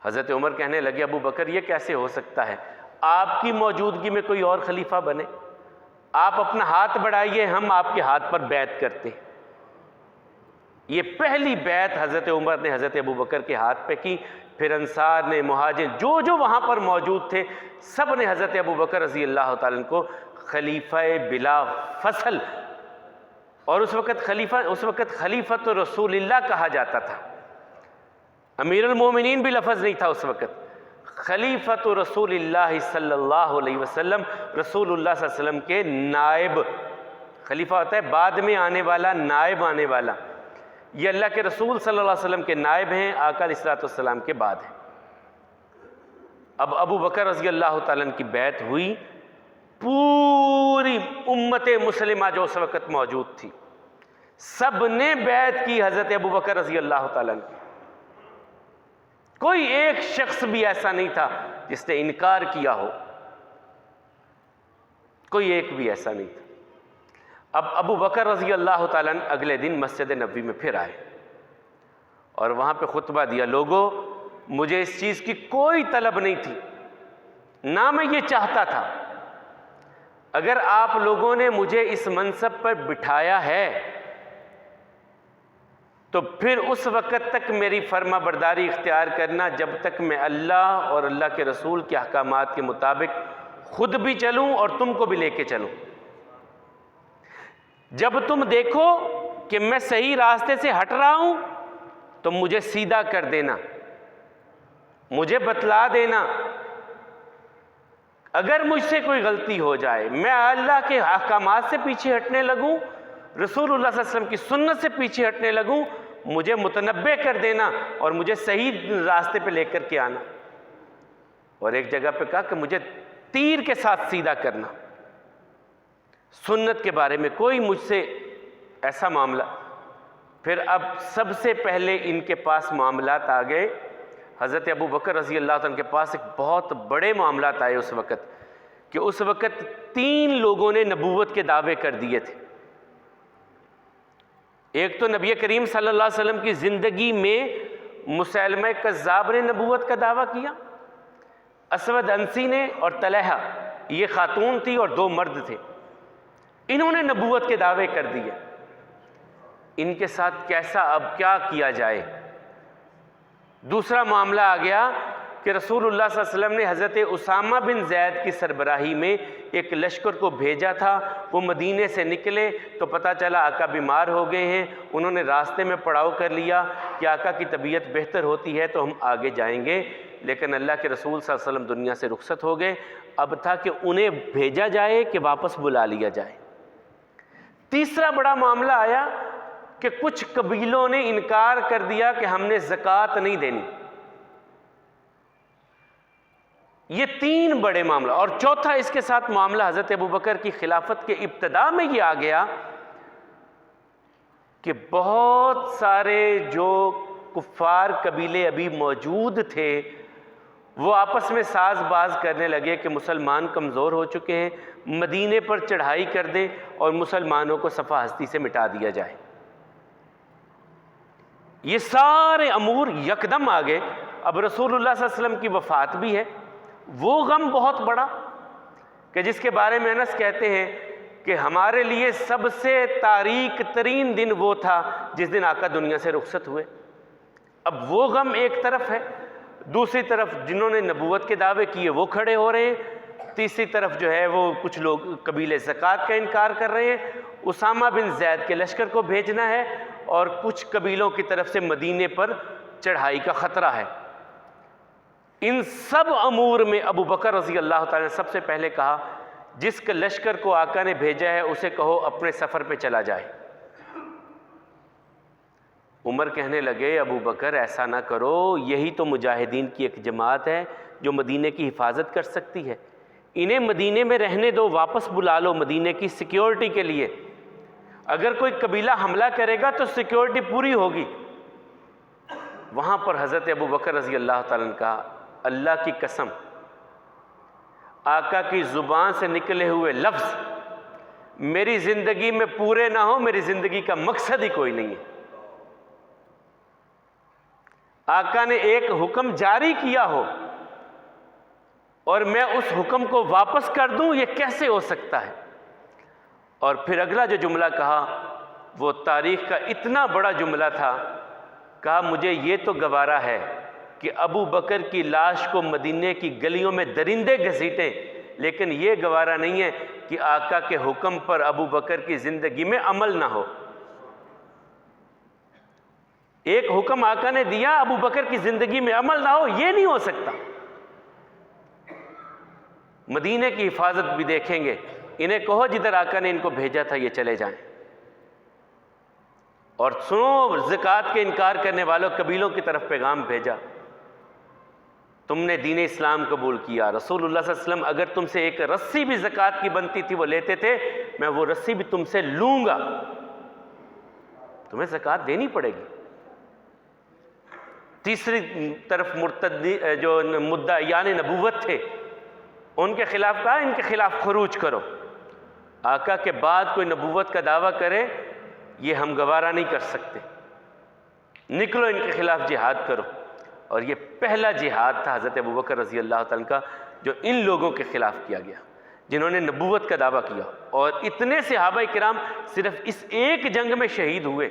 حضرت عمر کہنے لگے ابو بکر یہ کیسے ہو سکتا ہے، آپ کی موجودگی میں کوئی اور خلیفہ بنے، آپ اپنا ہاتھ بڑھائیے، ہم آپ کے ہاتھ پر بیعت کرتے ہیں۔ یہ پہلی بیعت حضرت عمر نے حضرت ابو بکر کے ہاتھ پہ کی، پھر انصار نے، مہاجر جو وہاں پر موجود تھے سب نے حضرت ابو بکر رضی اللہ تعالیٰ کو خلیفہ بلا فصل، اور اس وقت خلیفۃ رسول اللہ کہا جاتا تھا، امیر المومنین بھی لفظ نہیں تھا اس وقت، خلیفۃ رسول اللہ صلی اللہ علیہ وسلم، رسول اللہ صلی اللہ علیہ وسلم کے نائب۔ خلیفہ ہوتا ہے بعد میں آنے والا، نائب آنے والا، یہ اللہ کے رسول صلی اللہ علیہ وسلم کے نائب ہیں، آقا علیہ الصلوۃ والسلام کے بعد ہیں۔ اب ابو بکر رضی اللہ تعالیٰ کی بیعت ہوئی، پوری امت مسلمہ جو اس وقت موجود تھی سب نے بیعت کی حضرت ابو بکر رضی اللہ تعالیٰ کی، کوئی ایک شخص بھی ایسا نہیں تھا جس نے انکار کیا ہو، کوئی ایک بھی ایسا نہیں تھا۔ اب ابو بکر رضی اللہ تعالیٰ اگلے دن مسجد نبوی میں پھر آئے اور وہاں پہ خطبہ دیا، لوگوں مجھے اس چیز کی کوئی طلب نہیں تھی، نہ میں یہ چاہتا تھا، اگر آپ لوگوں نے مجھے اس منصب پر بٹھایا ہے تو پھر اس وقت تک میری فرما برداری اختیار کرنا جب تک میں اللہ اور اللہ کے رسول کے احکامات کے مطابق خود بھی چلوں اور تم کو بھی لے کے چلوں۔ جب تم دیکھو کہ میں صحیح راستے سے ہٹ رہا ہوں تو مجھے سیدھا کر دینا، مجھے بتلا دینا، اگر مجھ سے کوئی غلطی ہو جائے، میں اللہ کے احکامات سے پیچھے ہٹنے لگوں، رسول اللہ صلی اللہ علیہ وسلم کی سنت سے پیچھے ہٹنے لگوں، مجھے متنبہ کر دینا اور مجھے صحیح راستے پہ لے کر کے آنا۔ اور ایک جگہ پہ کہا کہ مجھے تیر کے ساتھ سیدھا کرنا، سنت کے بارے میں کوئی مجھ سے ایسا معاملہ۔ پھر اب سب سے پہلے ان کے پاس معاملات آ گئے، حضرت ابو بکر رضی اللہ عنہ کے پاس ایک بہت بڑے معاملات آئے اس وقت، کہ اس وقت 3 لوگوں نے نبوت کے دعوے کر دیے تھے۔ ایک تو نبی کریم صلی اللہ علیہ وسلم کی زندگی میں مسیلمہ کذاب نے نبوت کا دعویٰ کیا، اسود انسی نے، اور طلحہ، یہ خاتون تھی اور 2 مرد تھے، انہوں نے نبوت کے دعوے کر دیے۔ ان کے ساتھ کیسا اب کیا کیا جائے؟ دوسرا معاملہ آ گیا کہ کہ رسول اللہ صلی اللہ علیہ وسلم نے حضرت اسامہ بن زید کی سربراہی میں ایک لشکر کو بھیجا تھا۔ وہ مدینے سے نکلے تو پتہ چلا آقا بیمار ہو گئے ہیں، انہوں نے راستے میں پڑاؤ کر لیا کہ آقا کی طبیعت بہتر ہوتی ہے تو ہم آگے جائیں گے، لیکن اللہ کے رسول صلی اللہ علیہ وسلم دنیا سے رخصت ہو گئے۔ اب تھا کہ انہیں بھیجا جائے کہ واپس بلا لیا جائے۔ تیسرا بڑا معاملہ آیا کہ کچھ قبیلوں نے انکار کر دیا کہ ہم نے زکوٰۃ نہیں دینی۔ یہ تین بڑے معاملہ، اور چوتھا اس کے ساتھ معاملہ حضرت ابوبکر کی خلافت کے ابتدا میں یہ آ گیا کہ بہت سارے جو کفار قبیلے ابھی موجود تھے وہ آپس میں ساز باز کرنے لگے کہ مسلمان کمزور ہو چکے ہیں، مدینے پر چڑھائی کر دیں اور مسلمانوں کو صفحہ ہستی سے مٹا دیا جائے۔ یہ سارے امور یکدم آ گئے۔ اب رسول اللہ صلی اللہ علیہ وسلم کی وفات بھی ہے، وہ غم بہت بڑا کہ جس کے بارے میں انس کہتے ہیں کہ ہمارے لیے سب سے تاریک ترین دن وہ تھا جس دن آقا دنیا سے رخصت ہوئے۔ اب وہ غم ایک طرف ہے، دوسری طرف جنہوں نے نبوت کے دعوے کیے وہ کھڑے ہو رہے ہیں، تیسری طرف جو ہے وہ کچھ لوگ قبیلے زکوٰۃ کا انکار کر رہے ہیں، اسامہ بن زید کے لشکر کو بھیجنا ہے، اور کچھ قبیلوں کی طرف سے مدینے پر چڑھائی کا خطرہ ہے۔ ان سب امور میں ابو بکر رضی اللہ تعالیٰ نے سب سے پہلے کہا جس کے لشکر کو آقا نے بھیجا ہے اسے کہو اپنے سفر پہ چلا جائے۔ عمر کہنے لگے ابو بکر ایسا نہ کرو، یہی تو مجاہدین کی ایک جماعت ہے جو مدینے کی حفاظت کر سکتی ہے، انہیں مدینے میں رہنے دو، واپس بلا لو مدینے کی سیکیورٹی کے لیے، اگر کوئی قبیلہ حملہ کرے گا تو سیکیورٹی پوری ہوگی۔ وہاں پر حضرت ابو بکر رضی اللہ تعالیٰ نے کہا اللہ کی قسم، آقا کی زبان سے نکلے ہوئے لفظ میری زندگی میں پورے نہ ہو، میری زندگی کا مقصد ہی کوئی نہیں ہے۔ آقا نے ایک حکم جاری کیا ہو اور میں اس حکم کو واپس کر دوں، یہ کیسے ہو سکتا ہے؟ اور پھر اگلا جو جملہ کہا وہ تاریخ کا اتنا بڑا جملہ تھا، کہا مجھے یہ تو گوارا ہے کہ ابو بکر کی لاش کو مدینے کی گلیوں میں درندے گھسیٹیں، لیکن یہ گوارا نہیں ہے کہ آقا کے حکم پر ابو بکر کی زندگی میں عمل نہ ہو۔ ایک حکم آقا نے دیا، ابو بکر کی زندگی میں عمل نہ ہو، یہ نہیں ہو سکتا۔ مدینے کی حفاظت بھی دیکھیں گے، انہیں کہو جدھر آقا نے ان کو بھیجا تھا یہ چلے جائیں، اور سنو زکوٰۃ کے انکار کرنے والوں قبیلوں کی طرف پیغام بھیجا، تم نے دین اسلام قبول کیا، رسول اللہ صلی اللہ علیہ وسلم اگر تم سے ایک رسی بھی زکوٰۃ کی بنتی تھی وہ لیتے تھے، میں وہ رسی بھی تم سے لوں گا، تمہیں زکوٰۃ دینی پڑے گی۔ تیسری طرف مرتدی جو مدعیان نبوت تھے ان کے خلاف کہا ان کے خلاف خروج کرو، آقا کے بعد کوئی نبوت کا دعویٰ کرے یہ ہم گوارا نہیں کر سکتے، نکلو ان کے خلاف جہاد کرو۔ اور یہ پہلا جہاد تھا حضرت ابوبکر رضی اللہ تعالیٰ کا جو ان لوگوں کے خلاف کیا گیا جنہوں نے نبوت کا دعویٰ کیا، اور اتنے صحابہ کرام صرف اس ایک جنگ میں شہید ہوئے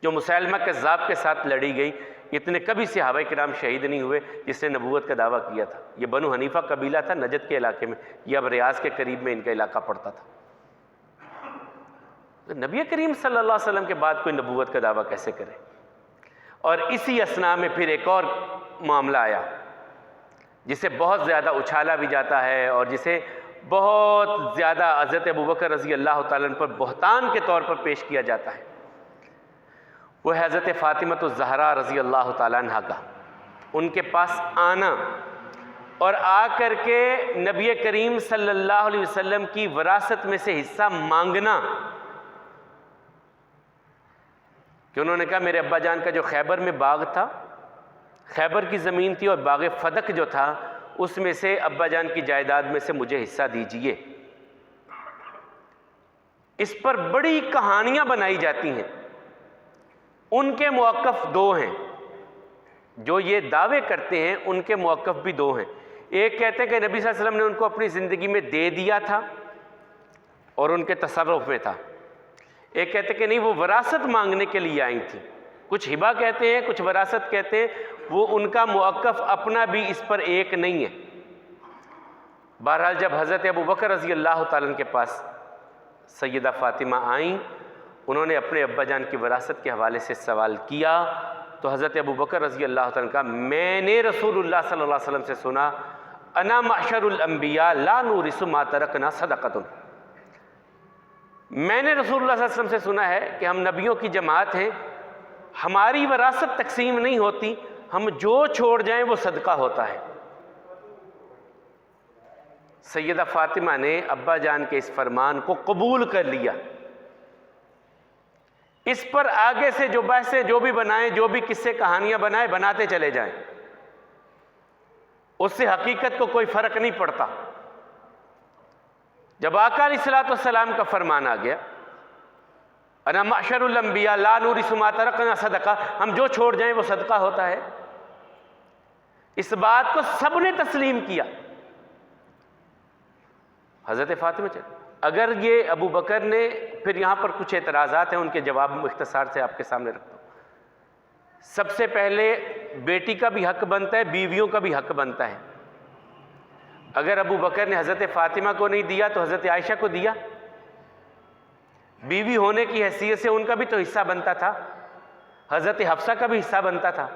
جو مسیلمہ کذاب کے ساتھ لڑی گئی، اتنے کبھی صحابہ کرام شہید نہیں ہوئے جس نے نبوت کا دعویٰ کیا تھا۔ یہ بنو حنیفہ قبیلہ تھا نجد کے علاقے میں، یہ اب ریاض کے قریب میں ان کا علاقہ پڑتا تھا۔ تو نبی کریم صلی اللہ علیہ وسلم کے بعد کوئی نبوت کا دعویٰ کیسے کرے؟ اور اسی اثناء میں پھر ایک اور معاملہ آیا جسے بہت زیادہ اچھالا بھی جاتا ہے اور جسے بہت زیادہ حضرت ابوبکر رضی اللہ تعالیٰ پر بہتان کے طور پر پیش کیا جاتا ہے، وہ ہے حضرت فاطمۃ الزہرا رضی اللہ تعالیٰ عنہ کا، ان کے پاس آنا اور آ کر کے نبی کریم صلی اللہ علیہ وسلم کی وراثت میں سے حصہ مانگنا، کہ انہوں نے کہا میرے ابا جان کا جو خیبر میں باغ تھا، خیبر کی زمین تھی اور باغ فدق جو تھا، اس میں سے ابا جان کی جائیداد میں سے مجھے حصہ دیجئے۔ اس پر بڑی کہانیاں بنائی جاتی ہیں۔ ان کے موقف دو ہیں، جو یہ دعوے کرتے ہیں ان کے موقف بھی دو ہیں۔ ایک کہتے ہیں کہ نبی صلی اللہ علیہ وسلم نے ان کو اپنی زندگی میں دے دیا تھا اور ان کے تصرف میں تھا، ایک کہتے ہیں کہ نہیں وہ وراثت مانگنے کے لیے آئی تھی، کچھ ہبہ کہتے ہیں کچھ وراثت کہتے ہیں۔ وہ ان کا موقف اپنا بھی اس پر ایک نہیں ہے۔ بہرحال جب حضرت ابوبکر رضی اللہ تعالیٰ عنہ کے پاس سیدہ فاطمہ آئیں، انہوں نے اپنے ابا جان کی وراثت کے حوالے سے سوال کیا، تو حضرت ابوبکر رضی اللہ تعالیٰ عنہ کا میں نے رسول اللہ صلی اللہ علیہ وسلم سے سنا انا معشر الانبیاء لا نورث ما ترکنا صدقۃ، میں نے رسول اللہ صلی اللہ علیہ وسلم سے سنا ہے کہ ہم نبیوں کی جماعت ہیں، ہماری وراثت تقسیم نہیں ہوتی، ہم جو چھوڑ جائیں وہ صدقہ ہوتا ہے۔ سیدہ فاطمہ نے ابا جان کے اس فرمان کو قبول کر لیا۔ اس پر آگے سے جو بحثیں جو بھی بنائیں، جو بھی قصے کہانیاں بنائیں، بناتے چلے جائیں، اس سے حقیقت کو کوئی فرق نہیں پڑتا۔ جب آقا علیہ الصلوۃ والسلام کا فرمان آ گیا انا معشر الانبیاء لا نورث ما ترکنا صدقہ، ہم جو چھوڑ جائیں وہ صدقہ ہوتا ہے، اس بات کو سب نے تسلیم کیا۔ حضرت فاطمہ چلے، اگر یہ ابو بکر نے، پھر یہاں پر کچھ اعتراضات ہیں، ان کے جواب مختصر سے آپ کے سامنے رکھتا ہوں۔ سب سے پہلے بیٹی کا بھی حق بنتا ہے، بیویوں کا بھی حق بنتا ہے۔ اگر ابو بکر نے حضرت فاطمہ کو نہیں دیا تو حضرت عائشہ کو دیا، بیوی ہونے کی حیثیت سے ان کا بھی تو حصہ بنتا تھا، حضرت حفصہ کا بھی حصہ بنتا تھا۔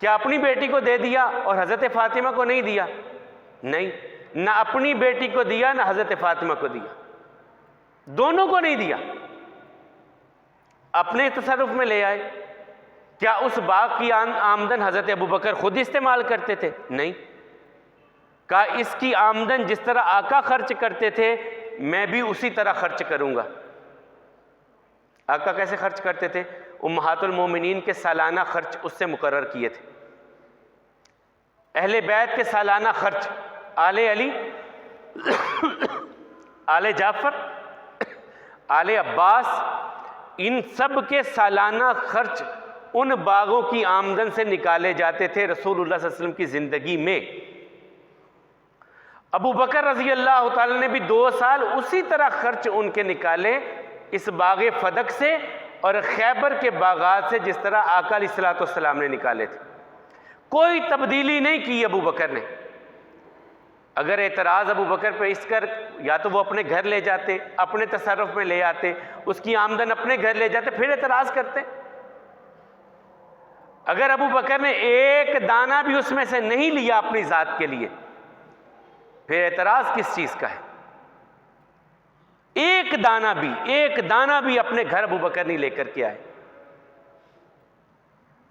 کیا اپنی بیٹی کو دے دیا اور حضرت فاطمہ کو نہیں دیا؟ نہیں، نہ اپنی بیٹی کو دیا نہ حضرت فاطمہ کو دیا، دونوں کو نہیں دیا، اپنے تصرف میں لے آئے۔ کیا اس باغ کی آمدن حضرت ابوبکر خود استعمال کرتے تھے؟ نہیں، کہا اس کی آمدن جس طرح آقا خرچ کرتے تھے میں بھی اسی طرح خرچ کروں گا۔ آقا کیسے خرچ کرتے تھے؟ امہات المومنین کے سالانہ خرچ اس سے مقرر کیے تھے، اہل بیت کے سالانہ خرچ، آل علی، آل جعفر، آل عباس، ان سب کے سالانہ خرچ ان باغوں کی آمدن سے نکالے جاتے تھے رسول اللہ صلی اللہ علیہ وسلم کی زندگی میں۔ ابو بکر رضی اللہ تعالی نے بھی 2 سال اسی طرح خرچ ان کے نکالے اس باغ فدق سے اور خیبر کے باغات سے، جس طرح آقا علیہ الصلوۃ والسلام نے نکالے تھے۔ کوئی تبدیلی نہیں کی ابو بکر نے۔ اگر اعتراض ابو بکر پہ اس کر، یا تو وہ اپنے گھر لے جاتے، اپنے تصرف میں لے آتے، اس کی آمدن اپنے گھر لے جاتے، پھر اعتراض کرتے۔ اگر ابو بکر نے ایک دانہ بھی اس میں سے نہیں لیا اپنی ذات کے لیے، پھر اعتراض کس چیز کا ہے؟ ایک دانہ بھی اپنے گھر ابو بکر نہیں لے کر کے آئے،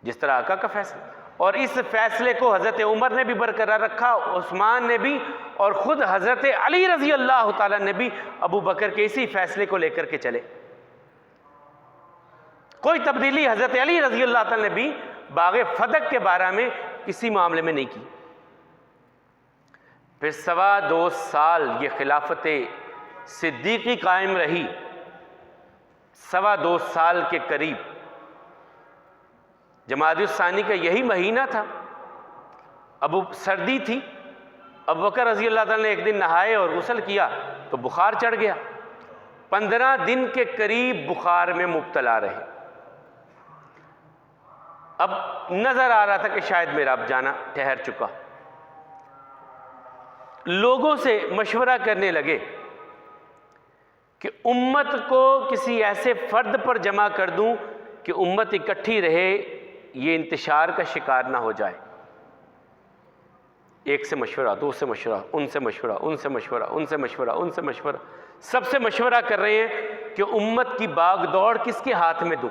جس طرح آقا کا فیصلہ۔ اور اس فیصلے کو حضرت عمر نے بھی برقرار رکھا، عثمان نے بھی، اور خود حضرت علی رضی اللہ تعالیٰ نے بھی ابو بکر کے اسی فیصلے کو لے کر کے چلے۔ کوئی تبدیلی حضرت علی رضی اللہ تعالیٰ نے بھی باغ فدق کے بارے میں کسی معاملے میں نہیں کی۔ پھر 2.25 سال یہ خلافت صدیقی قائم رہی، 2.25 سال کے قریب۔ جمادی الثانی کا یہی مہینہ تھا، سردی تھی، ابو بکر رضی اللہ تعالیٰ نے ایک دن نہائے اور غسل کیا تو بخار چڑھ گیا، 15 دن کے قریب بخار میں مبتلا رہے۔ اب نظر آ رہا تھا کہ شاید میرا اب جانا ٹھہر چکا۔ لوگوں سے مشورہ کرنے لگے کہ امت کو کسی ایسے فرد پر جمع کر دوں کہ امت اکٹھی رہے، یہ انتشار کا شکار نہ ہو جائے۔ ایک سے مشورہ، دو سے مشورہ، ان سے مشورہ، ان سے مشورہ، ان سے مشورہ، ان سے مشورہ، سب سے مشورہ کر رہے ہیں کہ امت کی باغ دوڑ کس کے ہاتھ میں دوں۔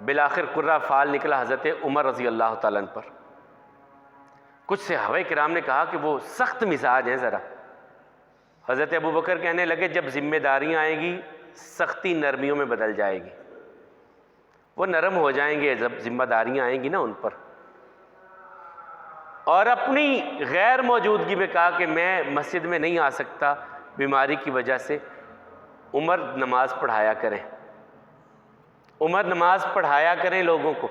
بالآخر قرہ فعال نکلا حضرت عمر رضی اللہ تعالیٰ عنہ پر۔ کچھ صحابہ کرام نے کہا کہ وہ سخت مزاج ہیں ذرا۔ حضرت ابو بکر کہنے لگے جب ذمہ داریاں آئیں گی سختی نرمیوں میں بدل جائے گی، وہ نرم ہو جائیں گے جب ذمہ داریاں آئیں گی نا ان پر۔ اور اپنی غیر موجودگی میں کہا کہ میں مسجد میں نہیں آ سکتا بیماری کی وجہ سے، عمر نماز پڑھایا کریں، عمر نماز پڑھایا کریں لوگوں کو۔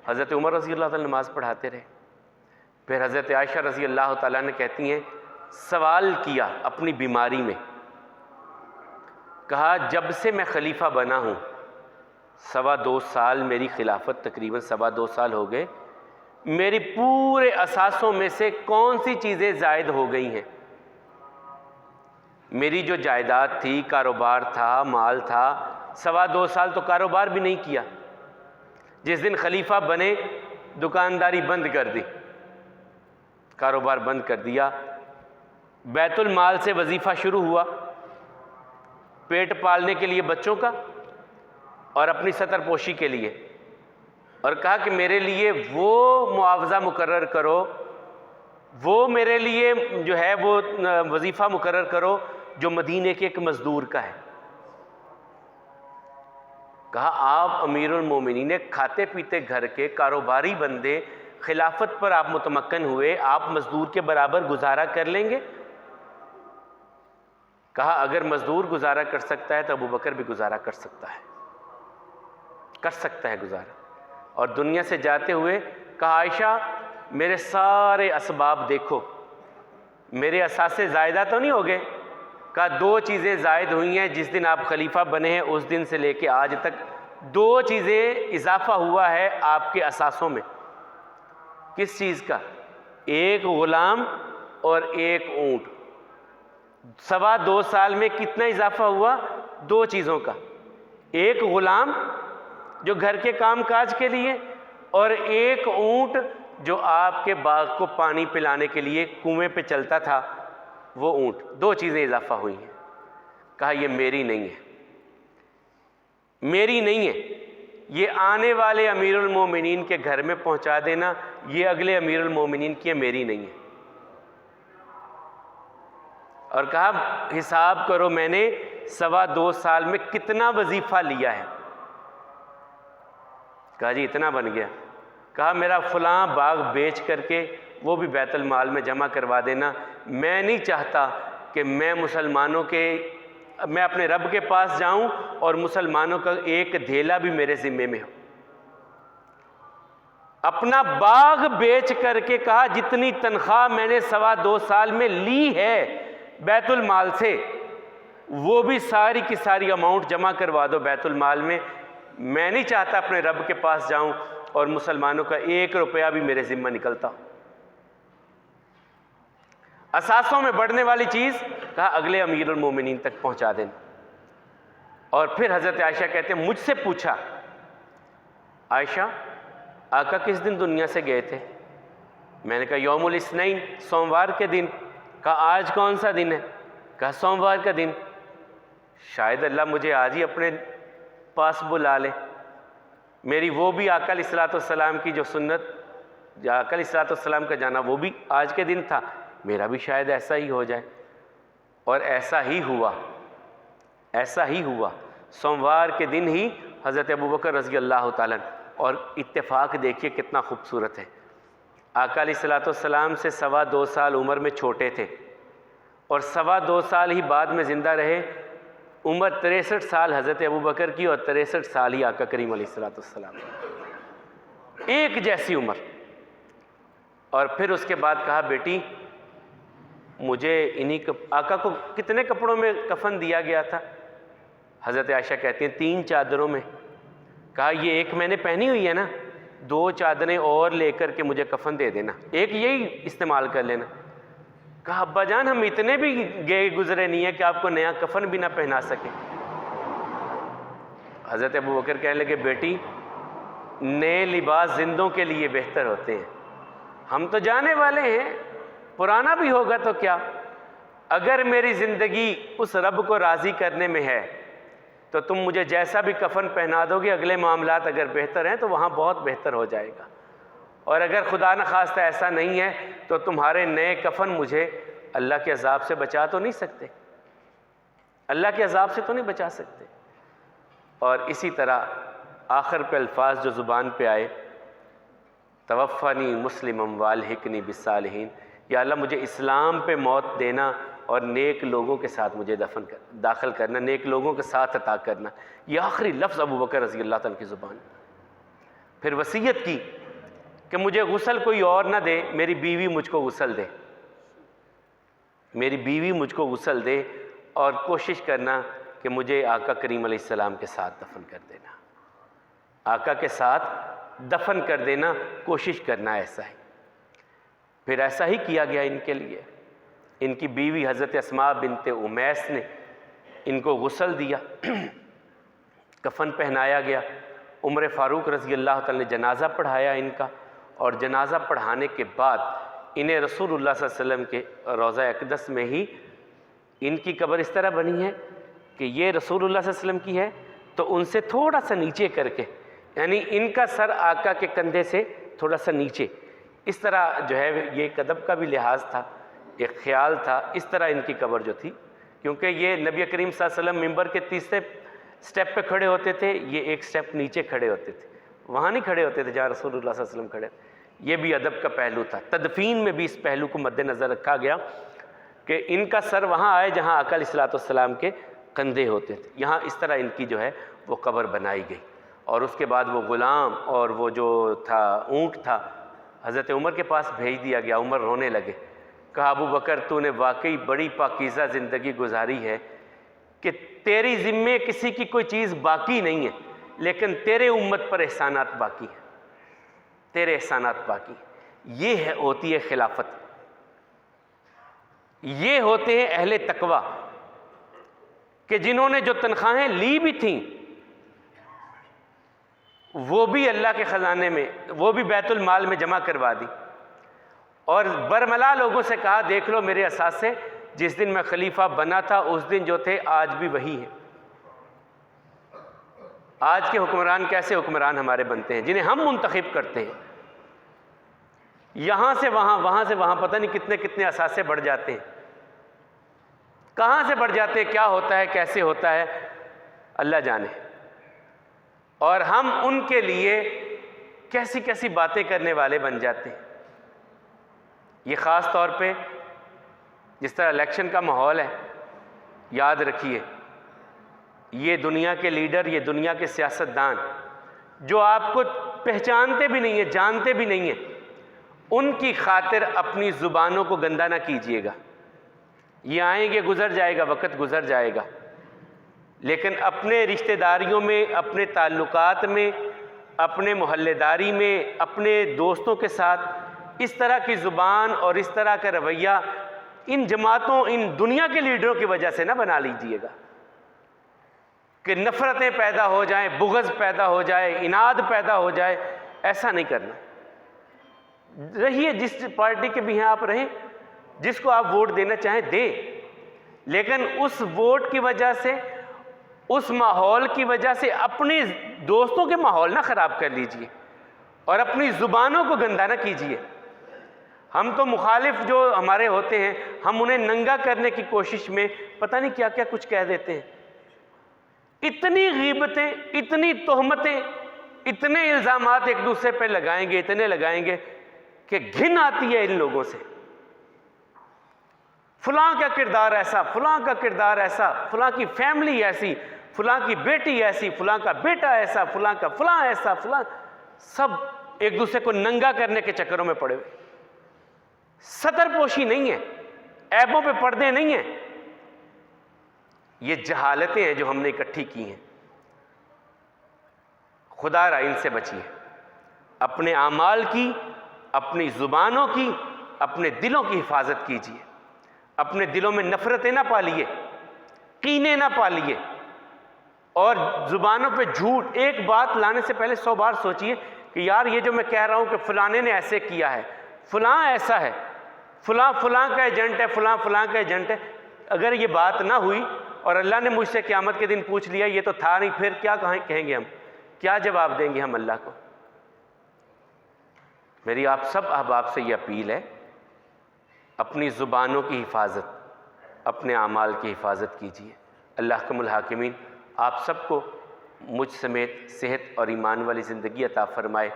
حضرت عمر رضی اللہ تعالیٰ نماز پڑھاتے رہے۔ پھر حضرت عائشہ رضی اللہ تعالیٰ نے کہتی ہیں سوال کیا اپنی بیماری میں، کہا جب سے میں خلیفہ بنا ہوں 2.25 سال میری خلافت، تقریباً 2.25 سال ہو گئے، میری پورے اثاثوں میں سے کون سی چیزیں زائد ہو گئی ہیں؟ میری جو جائیداد تھی، کاروبار تھا، مال تھا، 2.25 سال تو کاروبار بھی نہیں کیا۔ جس دن خلیفہ بنے دکانداری بند کر دی، کاروبار بند کر دیا، بیت المال سے وظیفہ شروع ہوا، پیٹ پالنے کے لیے بچوں کا اور اپنی سطر پوشی کے لیے، اور کہا کہ میرے لیے وہ معاوضہ مقرر کرو، وہ میرے لیے جو ہے وہ وظیفہ مقرر کرو جو مدینے کے ایک مزدور کا ہے۔ کہا آپ امیر المومنین، کھاتے پیتے گھر کے کاروباری بندے، خلافت پر آپ متمکن ہوئے، آپ مزدور کے برابر گزارا کر لیں گے؟ کہا اگر مزدور گزارا کر سکتا ہے تو ابو بکر بھی گزارا کر سکتا ہے گزارا۔ اور دنیا سے جاتے ہوئے کہا عائشہ میرے سارے اسباب دیکھو، میرے اثاثے زائدہ تو نہیں ہو گئے؟ کہا 2 چیزیں زائد ہوئی ہیں جس دن آپ خلیفہ بنے ہیں، اس دن سے لے کے آج تک 2 چیزیں اضافہ ہوا ہے آپ کے اثاثوں میں۔ کس چیز کا؟ ایک غلام اور ایک اونٹ۔ 2.25 سال میں کتنا اضافہ ہوا؟ 2 چیزوں کا، ایک غلام جو گھر کے کام کاج کے لیے، اور ایک اونٹ جو آپ کے باغ کو پانی پلانے کے لیے کنویں پہ چلتا تھا، وہ اونٹ۔ 2 چیزیں اضافہ ہوئی ہیں۔ کہا یہ میری نہیں ہے، میری نہیں ہے، یہ آنے والے امیر المومنین کے گھر میں پہنچا دینا، یہ اگلے امیر المومنین کی ہے، میری نہیں ہے۔ اور کہا حساب کرو میں نے 2.25 سال میں کتنا وظیفہ لیا ہے؟ کہا جی اتنا بن گیا۔ کہا میرا فلاں باغ بیچ کر کے وہ بھی بیت المال میں جمع کروا دینا، میں نہیں چاہتا کہ میں اپنے رب کے پاس جاؤں اور مسلمانوں کا ایک دھیلا بھی میرے ذمے میں ہو۔ اپنا باغ بیچ کر کے کہا جتنی تنخواہ میں نے 2.25 سال میں لی ہے بیت المال سے، وہ بھی ساری کی ساری اماؤنٹ جمع کروا دو بیت المال میں، میں نہیں چاہتا اپنے رب کے پاس جاؤں اور مسلمانوں کا 1 روپیہ بھی میرے ذمہ نکلتا۔ اثاثوں میں بڑھنے والی چیز کہا اگلے امیر المومنین تک پہنچا دینا۔ اور پھر حضرت عائشہ کہتے ہیں مجھ سے پوچھا عائشہ آقا کس دن دنیا سے گئے تھے؟ میں نے کہا یوم الاثنین، سوموار کے دن۔ کہا آج کون سا دن ہے؟ کہا سوموار کا دن۔ شاید اللہ مجھے آج ہی اپنے پاس بلا لے، میری وہ بھی آقا علیہ الصلوۃ والسلام کی جو سنت، آقا علیہ الصلوۃ والسلام کا جانا وہ بھی آج کے دن تھا، میرا بھی شاید ایسا ہی ہو جائے۔ اور ایسا ہی ہوا، سوموار کے دن ہی حضرت ابوبکر رضی اللہ تعالیٰ عنہ، اور اتفاق دیکھیے کتنا خوبصورت ہے، آقا علیہ الصلوۃ والسلام سے 2.25 سال عمر میں چھوٹے تھے، اور 2.25 سال ہی بعد میں زندہ رہے۔ عمر 63 سال حضرت ابوبکر کی اور 63 سال ہی آقا کریم علیہ الصلوۃ والسلام، ایک جیسی عمر۔ اور پھر اس کے بعد کہا بیٹی مجھے آقا کو کتنے کپڑوں میں کفن دیا گیا تھا؟ حضرت عائشہ کہتی ہیں 3 چادروں میں۔ کہا یہ ایک میں نے پہنی ہوئی ہے نا، 2 چادریں اور لے کر کے مجھے کفن دے دینا، ایک یہی استعمال کر لینا۔ کہا ابا جان ہم اتنے بھی گئے گزرے نہیں ہیں کہ آپ کو نیا کفن بھی نہ پہنا سکے۔ حضرت ابوبکر کہنے لگے بیٹی نئے لباس زندوں کے لیے بہتر ہوتے ہیں، ہم تو جانے والے ہیں، پرانا بھی ہوگا تو کیا، اگر میری زندگی اس رب کو راضی کرنے میں ہے تو تم مجھے جیسا بھی کفن پہنا دو گے، اگلے معاملات اگر بہتر ہیں تو وہاں بہت بہتر ہو جائے گا، اور اگر خدا نخواستہ ایسا نہیں ہے تو تمہارے نئے کفن مجھے اللہ کے عذاب سے بچا تو نہیں سکتے، اللہ کے عذاب سے تو نہیں بچا سکتے۔ اور اسی طرح آخر پہ الفاظ جو زبان پہ آئے، توفنی مسلمم والحقنی بالصالحین، یا اللہ مجھے اسلام پہ موت دینا اور نیک لوگوں کے ساتھ مجھے داخل کرنا، نیک لوگوں کے ساتھ عطا کرنا، یہ آخری لفظ ابوبکر رضی اللہ تعالیٰ کی زبان۔ پھر وصیت کی کہ مجھے غسل کوئی اور نہ دے، میری بیوی مجھ کو غسل دے، میری بیوی مجھ کو غسل دے، اور کوشش کرنا کہ مجھے آقا کریم علیہ السلام کے ساتھ دفن کر دینا۔ آقا کے ساتھ دفن کر دینا، کوشش کرنا ایسا ہی۔ پھر ایسا ہی کیا گیا ان کے لیے۔ ان کی بیوی حضرت اسماء بنت امیس نے ان کو غسل دیا، کفن پہنایا گیا۔ عمر فاروق رضی اللہ تعالی نے جنازہ پڑھایا ان کا، اور جنازہ پڑھانے کے بعد انہیں رسول اللہ صلی اللہ علیہ وسلم کے روضہ اقدس میں ہی ان کی قبر اس طرح بنی ہے کہ یہ رسول اللہ صلی اللہ علیہ وسلم کی ہے، تو ان سے تھوڑا سا نیچے کر کے، یعنی ان کا سر آقا کے کندھے سے تھوڑا سا نیچے، اس طرح جو ہے یہ ایک ادب کا بھی لحاظ تھا، ایک خیال تھا، اس طرح ان کی قبر جو تھی، کیونکہ یہ نبی کریم صلی اللہ علیہ وسلم ممبر کے تیسرے سٹیپ پہ کھڑے ہوتے تھے، یہ ایک سٹیپ نیچے کھڑے ہوتے تھے، وہاں نہیں کھڑے ہوتے تھے جہاں رسول اللہ صلی اللہ علیہ وسلم کھڑے۔ یہ بھی ادب کا پہلو تھا۔ تدفین میں بھی اس پہلو کو مد نظر رکھا گیا کہ ان کا سر وہاں آئے جہاں آقا علیہ الصلوۃ والسلام کے کندھے ہوتے تھے، یہاں اس طرح ان کی جو ہے وہ قبر بنائی گئی۔ اور اس کے بعد وہ غلام اور وہ جو تھا اونٹ تھا حضرت عمر کے پاس بھیج دیا گیا۔ عمر رونے لگے، کہا ابو بکر تو نے واقعی بڑی پاکیزہ زندگی گزاری ہے کہ تیری ذمے کسی کی کوئی چیز باقی نہیں ہے، لیکن تیرے امت پر احسانات باقی ہیں، تیرے احسانات باقی ہیں۔ یہ ہوتی ہے خلافت، یہ ہوتے ہیں اہل تقویٰ کہ جنہوں نے جو تنخواہیں لی بھی تھیں وہ بھی اللہ کے خزانے میں، وہ بھی بیت المال میں جمع کروا دی، اور برملا لوگوں سے کہا دیکھ لو میرے اثاثے جس دن میں خلیفہ بنا تھا اس دن جو تھے آج بھی وہی ہیں۔ آج کے حکمران کیسے حکمران ہمارے بنتے ہیں جنہیں ہم منتخب کرتے ہیں، یہاں سے وہاں، وہاں سے وہاں، پتہ نہیں کتنے کتنے اثاثے بڑھ جاتے ہیں، کہاں سے بڑھ جاتے ہیں، کیا ہوتا ہے، کیسے ہوتا ہے، اللہ جانے۔ اور ہم ان کے لیے کیسی کیسی باتیں کرنے والے بن جاتے ہیں۔ یہ خاص طور پہ جس طرح الیکشن کا ماحول ہے، یاد رکھیے یہ دنیا کے لیڈر، یہ دنیا کے سیاستدان جو آپ کو پہچانتے بھی نہیں ہیں، جانتے بھی نہیں ہیں، ان کی خاطر اپنی زبانوں کو گندہ نہ کیجیے گا۔ یہ آئیں گے، گزر جائے گا، وقت گزر جائے گا، لیکن اپنے رشتہ داریوں میں، اپنے تعلقات میں، اپنے محلے داری میں، اپنے دوستوں کے ساتھ اس طرح کی زبان اور اس طرح کا رویہ ان جماعتوں، ان دنیا کے لیڈروں کی وجہ سے نہ بنا لیجئے گا کہ نفرتیں پیدا ہو جائیں، بغض پیدا ہو جائے، اناد پیدا ہو جائے۔ ایسا نہیں کرنا۔ رہیے جس پارٹی کے بھی ہیں آپ رہیں، جس کو آپ ووٹ دینا چاہیں دیں، لیکن اس ووٹ کی وجہ سے، اس ماحول کی وجہ سے اپنے دوستوں کے ماحول نہ خراب کر لیجئے اور اپنی زبانوں کو گندہ نہ کیجئے۔ ہم تو مخالف جو ہمارے ہوتے ہیں، ہم انہیں ننگا کرنے کی کوشش میں پتہ نہیں کیا کیا کچھ کہہ دیتے ہیں۔ اتنی غیبتیں، اتنی تہمتیں، اتنے الزامات ایک دوسرے پہ لگائیں گے، اتنے لگائیں گے کہ گھن آتی ہے ان لوگوں سے۔ فلاں کا کردار ایسا، فلاں کا کردار ایسا، فلاں کی فیملی ایسی، فلاں کی بیٹی ایسی، فلاں کا بیٹا ایسا، فلاں کا فلاں ایسا، فلاں، سب ایک دوسرے کو ننگا کرنے کے چکروں میں پڑے ہوئے۔ ستر پوشی نہیں ہے، عیبوں پہ پردے نہیں ہیں، یہ جہالتیں ہیں جو ہم نے اکٹھی کی ہیں۔ خدا را ان سے بچیے، اپنے اعمال کی، اپنی زبانوں کی، اپنے دلوں کی حفاظت کیجیے۔ اپنے دلوں میں نفرتیں نہ پالیے، کینے نہ پالیے، اور زبانوں پہ جھوٹ، ایک بات لانے سے پہلے 100 بار سوچیے کہ یار یہ جو میں کہہ رہا ہوں کہ فلانے نے ایسے کیا ہے، فلاں ایسا ہے، فلاں فلاں کا ایجنٹ ہے، فلاں فلاں کا ایجنٹ ہے۔ اگر یہ بات نہ ہوئی اور اللہ نے مجھ سے قیامت کے دن پوچھ لیا یہ تو تھا نہیں، پھر کیا کہیں گے ہم، کیا جواب دیں گے ہم اللہ کو؟ میری آپ سب احباب سے یہ اپیل ہے، اپنی زبانوں کی حفاظت، اپنے اعمال کی حفاظت کیجیے۔ اللہ کم الحاکمین آپ سب کو مجھ سمیت صحت اور ایمان والی زندگی عطا فرمائے،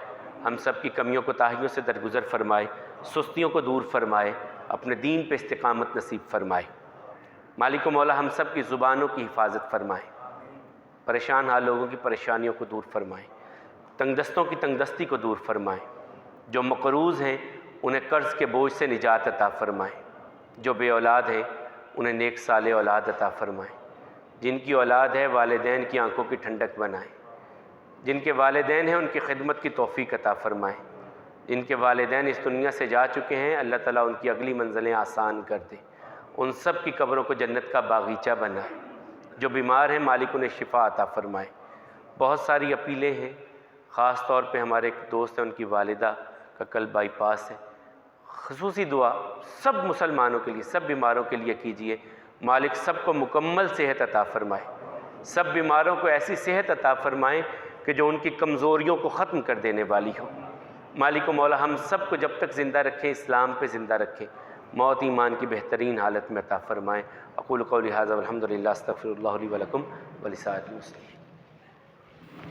ہم سب کی کمیوں کوتاہیوں سے درگزر فرمائے، سستیوں کو دور فرمائے، اپنے دین پہ استقامت نصیب فرمائے۔ مالک و مولا ہم سب کی زبانوں کی حفاظت فرمائے، پریشان حال لوگوں کی پریشانیوں کو دور فرمائے، تنگ دستوں کی تنگ دستی کو دور فرمائے، جو مقروض ہیں انہیں قرض کے بوجھ سے نجات عطا فرمائے، جو بے اولاد ہیں انہیں نیک صالح اولاد عطا فرمائے، جن کی اولاد ہے والدین کی آنکھوں کی ٹھنڈک بنائیں، جن کے والدین ہیں ان کی خدمت کی توفیق عطا فرمائیں، جن کے والدین اس دنیا سے جا چکے ہیں اللہ تعالیٰ ان کی اگلی منزلیں آسان کر دے، ان سب کی قبروں کو جنت کا باغیچہ بنائے، جو بیمار ہیں مالک انہیں شفا عطا فرمائے۔ بہت ساری اپیلیں ہیں، خاص طور پہ ہمارے ایک دوست ہیں ان کی والدہ کا کل بائی پاس ہے، خصوصی دعا سب مسلمانوں کے لیے، سب بیماروں کے لیے کیجیے، مالک سب کو مکمل صحت عطا فرمائے، سب بیماروں کو ایسی صحت عطا فرمائیں کہ جو ان کی کمزوریوں کو ختم کر دینے والی ہو۔ مالک و مولا ہم سب کو جب تک زندہ رکھیں اسلام پہ زندہ رکھیں، موت ایمان کی بہترین حالت میں عطا فرمائیں۔ اقول قولی ھذا والحمد للہ، استغفر اللہ لی ولکم ولسائر المسلمین۔